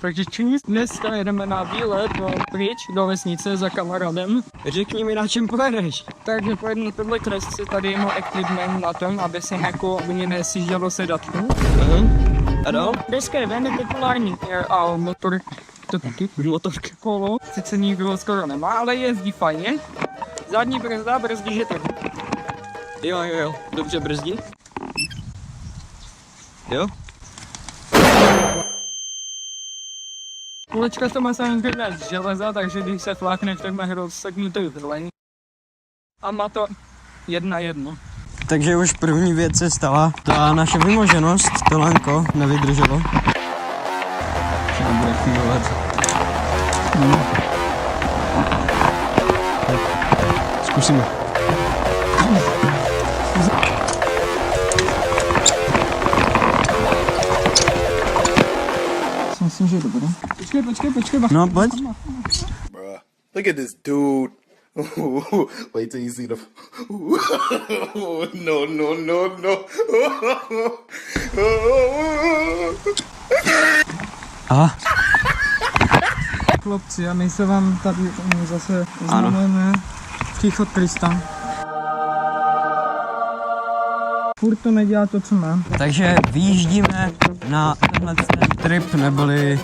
Takže číst, dneska jedeme na výlet pryč do vesnice za kamarádem. Řekni mi, na čem pojedeš. Takže pojedu na tohle kresce, tady mám equipment na tom, aby se jako mě nesjíždělo sedatku. A dál? Dneska je velmi populární a motor, to taky, motorka kolo, sice nikdo skoro nemá, ale jezdí fajně. Zadní brzda, brzdí je to. Jo, dobře brzdí. Jo? Kulečka to má samý z železa, takže když se flákne, tak má rozseknutý zelený. A má to 1:1. Takže už první věc se stala. Ta naše vymoženost, to lanko, nevydrželo. Třeba bude fungovat. Zkusíme. Myslím, že je dobré. Počkej. No, pojď. Bruh, look at this dude. Wait till you see the. No. Aha. Chlapci, a my se vám tady zase znamenáme Ticho Tristan. Furt to nedělá to, co mám. Takže vyjíždíme na tenhle trip, neboli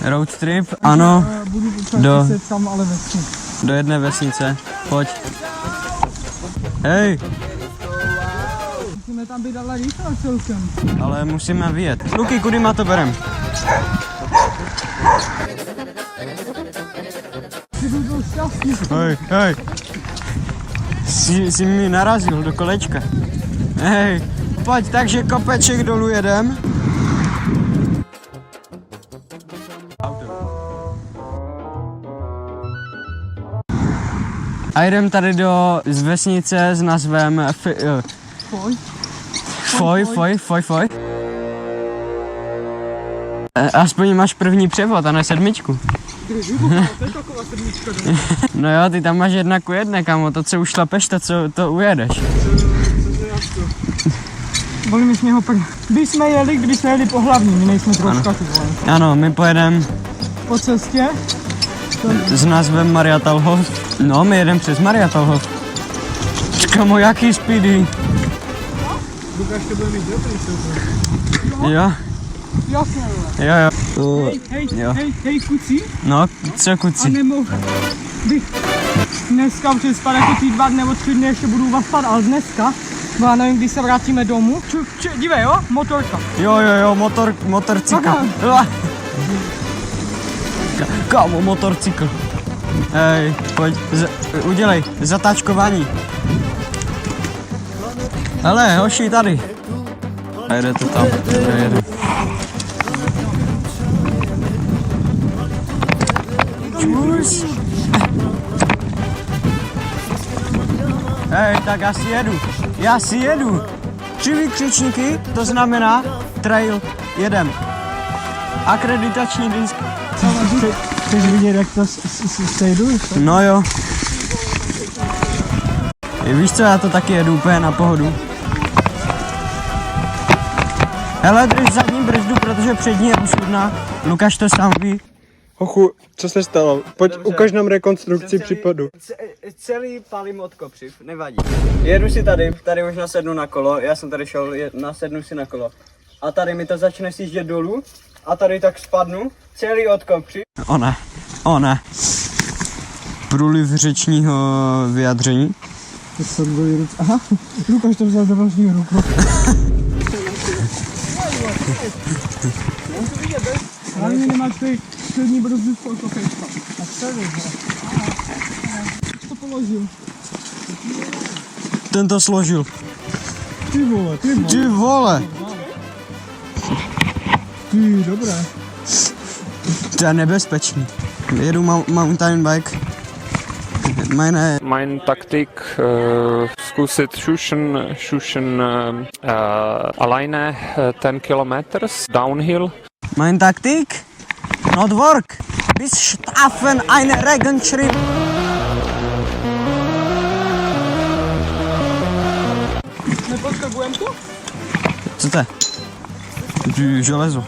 road trip, ano, Budu potřebovat sám, ale vesnice. do jedné vesnice, pojď. Hej, Musíme tam být ale rychle celkem. ale musíme vyjet. Luky, kudy má to berem? Ty byl šťastný. Hej. Jsi mi narazil do kolečka. Hej, pojď, takže kopeček dolů jedem. A jdem tady z vesnice s názvem Foj. Aspoň máš první převod a ne sedmičku. No jo, ty tam máš 1:1, kamo, to co už šlapeš, to ujedeš. Boli mi směho Když jsme jeli po hlavní, my nejsme troška ty vole. Ano, my pojedeme Po cestě. s názvem Mariatalhof. No, my jedeme přes Mariatalhof. Kamo, jaký speedy. Lukáš to bude mít dobrý super. Jo, Jasně, vole. jo. Jo. Hej, kucí. No, co A kuci? nemohl bych dneska přespat jako ty 2 nebo 3 dny ještě budu vaspat, ale dneska, bo já nevím, když se vrátíme domů. Dívej, jo, motorka. Jo, motorcykl. Kámo, motorcykl. Hej, pojď, udělej, zatáčkování. Hele, hoši, tady. A jede to tam, jede. Čus. Hej, tak já si jedu. 3 výkřičníky, to znamená trail, jedem. Akreditační disk. Chceš vidět, jak to sejdu? No jo. Víš co, já to taky jedu úplně na pohodu. Hele, drž zadní brzdu, protože přední je usudná. Lukáš to sám ví. Hochu, co se stalo? Pojď, Dobře. ukaž nám rekonstrukci případu. Celý palím od kopřiv, nevadí. Jedu si tady už nasednu na kolo, já jsem tady šel, nasednu si na kolo. A tady mi to začne sjíždět dolů a tady tak spadnu, celý od kopřiv. Ona. Průliv řečního vyjádření. Aha, Lukáš to vzal za vlastní ruku. Ale mě nemáš tady přední brzdu v kolkopečka. Tak se vyzve. To položil. Ten to složil. Ty vole. Ty vole. Ty, dobré. To je nebezpečný. Jedu mountain bike. Mein Taktik zkusit Šušen alleine 10 kilometers downhill. Mein Taktik? Not work. Bis Staffen eine Regenschrift. Nepotřebujeme to? Co to je? Železo.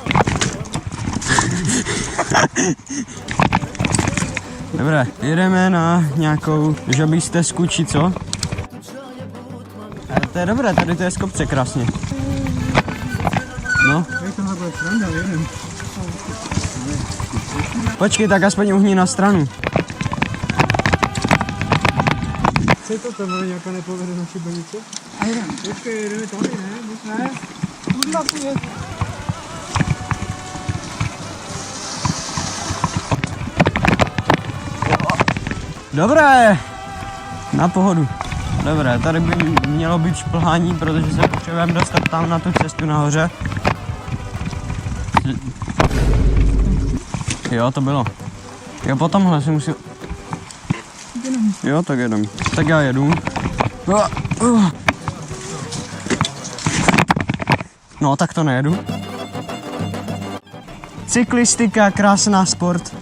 Dobré, jedeme na nějakou žabí stezku, či co? To je dobré, tady to je z kopce krásně. No. Počkej, tak aspoň uhni na stranu. Co je to bude nějaká nepovedená šibenice? Počkej, jdeme tady, ne? Kurva, tu je. Dobré, na pohodu. Dobré, tady by mělo být šplhání, protože se potřebujeme dostat tam na tu cestu nahoře. Jo, to bylo. Jo, po tomhle si musím... Jo, tak jedem. Tak já jedu. No, tak to nejedu. Cyklistika, krásná sport.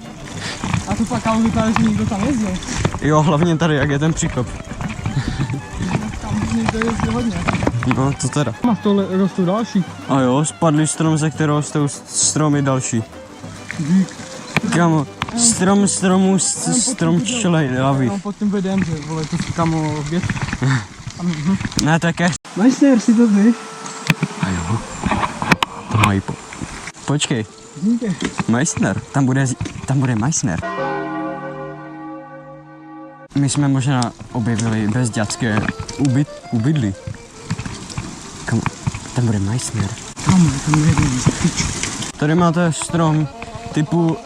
A to fakt ale vypadá, že někdo tam jezdil. Jo, hlavně tady, jak je ten příkop. Tam někdo jezdil hodně. No, to teda. Má tohle rostou další. A jo, spadly strom, ze kterého rostou stromy další. Kamo, strom čelej, David. No, pod tím vedem, že vole, to si kamo věc. Ne, to je cash. Majster, si to zvíš? A jo, to mají Počkej, Meissner, tam bude Meissner. My jsme možná objevili bezdětské ubydlí. Kam, tam bude Meissner. Tam bude Tady máte strom typu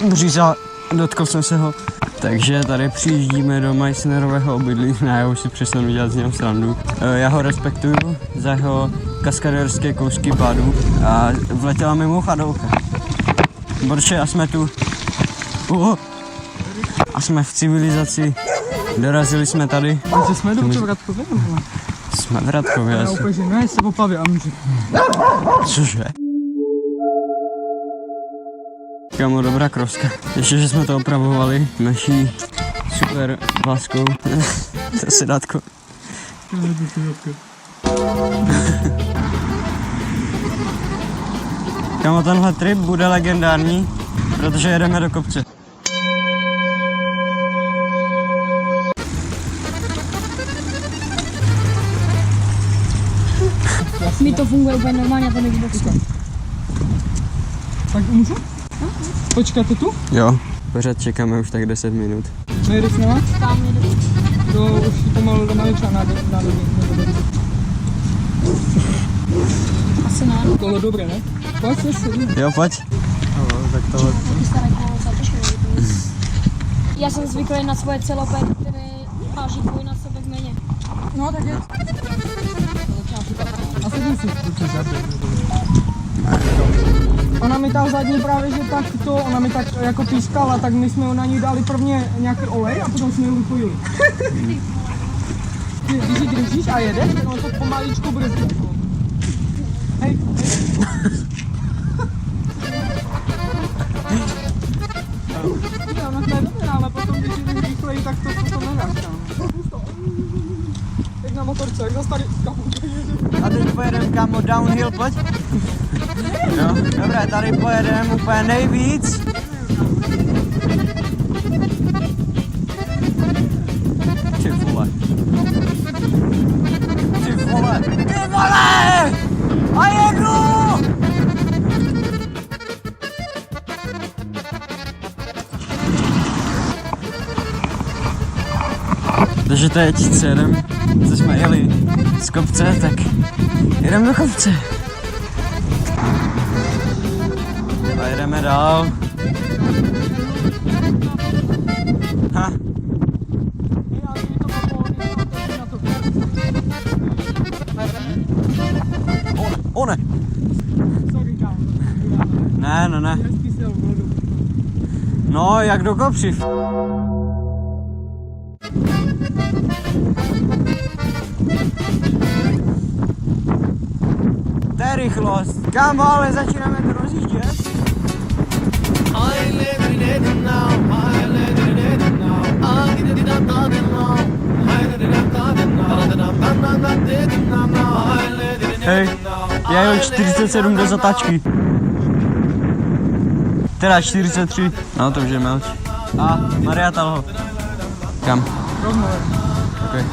bříza, dotkl jsem se ho. Takže tady přijíždíme do Meissnerového obydlí, ne, já už si přestanu dělat z něho srandu. Já ho respektuju za jeho kaskadérské kousky pádu a vletěla mi mucha do oka. Borče, a jsme tu. A jsme v civilizaci. Dorazili jsme tady. Takže jsme dobře v Radkově, nebo? Jsme v Radkově Já asi. úplně, že ne, se popavě, a může. Cože? Kámo, dobrá kroska. Ještě, že jsme to opravovali naší super láskou. To je sedátko. Kámo, tenhle trip bude legendární, protože jedeme do kopce. Mi to funguje úplně normálně na tom Xboxu. Tak můžu? Počkáte tu? Jo. Pořád čekáme už tak 10 minut. Nejdeš s náma? Tam jede. To už pomalu do Maliča na lidi. Asi ne. Tohle dobré, ne? Pojď se sedí. Jo, pojď. Taky staré kolo za těžké. Já jsem zvyklý na svoje celopé, které váží dvojnásobek méně. No tak je. A sedí si. Ona mi tam zadní právě, že tak to, ona mi tak jako pískala, tak my jsme na ní dali prvně nějaký olej a potom jsme ji vypojili. Když ji držíš a jedeš, tak on to pomaličku brzdí. Hej, hej. Ona to je dobrá, ale potom když jdeš rychleji, tak to nedáš tam. Jak na motorce, jak zase tady. A teď pojedeme, kámo, downhill, pojď. Jo, dobré, tady pojedeme úplně nejvíc. Ty vole. Ty vole. Ty vole! A jedu! Takže teď, co jedem, co jsme jeli z kopce, tak jedeme do kopce. A jedeme dál. Ha. One. Ne, no ne. No, jak do Kopřiv. To je rychlost. Kámo, ale začínáme to rozjíždět. Hej, já jel 47 do zatáčky. Teda 43. No to už je melč. A Maria Talho. Kam? Rovno. Okay.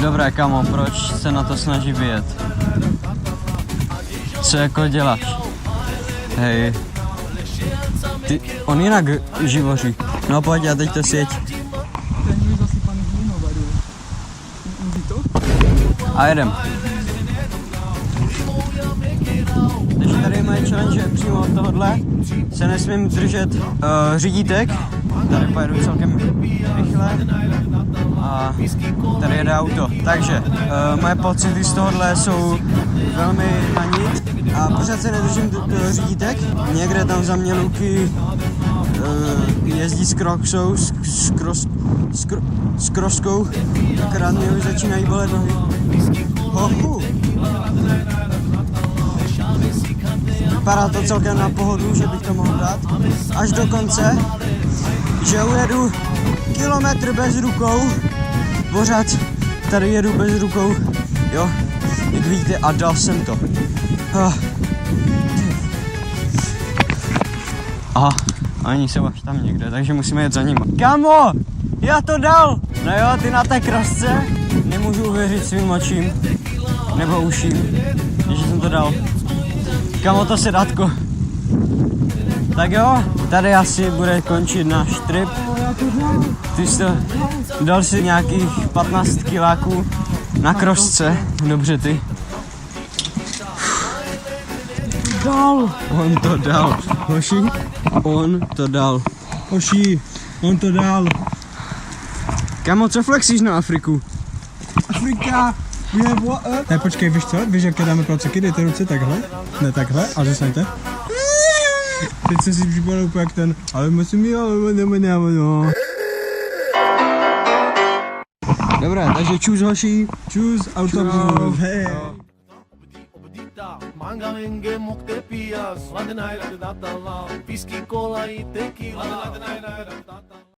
Dobré, kamo, proč se na to snaží vyjet? Co jako děláš? Hej. Ty, on jinak živoří. No pojď, a teď to sjeď. Ten je zasypaný hlínou, by Uvidí to? A jedem. Takže tady moje challenge je přímo od tohohle. Se nesmím držet řídítek. Tady pojedu celkem rychle. A tady jede auto. Takže moje pocity z tohohle jsou velmi na nic. A pořád se nedržím řídítek. Někde tam za mě Luky jezdí s kroksou, s kroskou. Akorát mě už začínají bolet nohy. Hochu. Vypadá to celkem na pohodu, že bych to mohl dát. Až do konce, že ujedu kilometr bez rukou. Pořád tady jedu bez rukou. Jo, jak vidíte, a dal jsem to. Aha, a oni jsou až tam někde, takže musíme jet za nimi. Kamo, já to dal! No jo, ty na té krosce? Nemůžu uvěřit svým očím, nebo uším, že jsem to dal. Kamo, to sedátko. Tak jo, tady asi bude končit náš trip. Ty jsi to dal si nějakých 15 kiláků na krosce. Dobře ty. Dal. On to dal. Hoši, on to dal. Hoši, on to dal. Kamo, co flexíš na Afriku? Afrika, we have water. Ne, počkej, víš co? Víš, jak dáme kloceky, dejte ruce takhle, ne takhle, a zůstaňte. Teď jsem si připadal úplně jak ten, ale musím jít, no. Dobré, takže čus hoši. Čus, autobus, hej. Manga menge mokte pias, la de naira de data la, whisky cola y tequila, la de naira de data.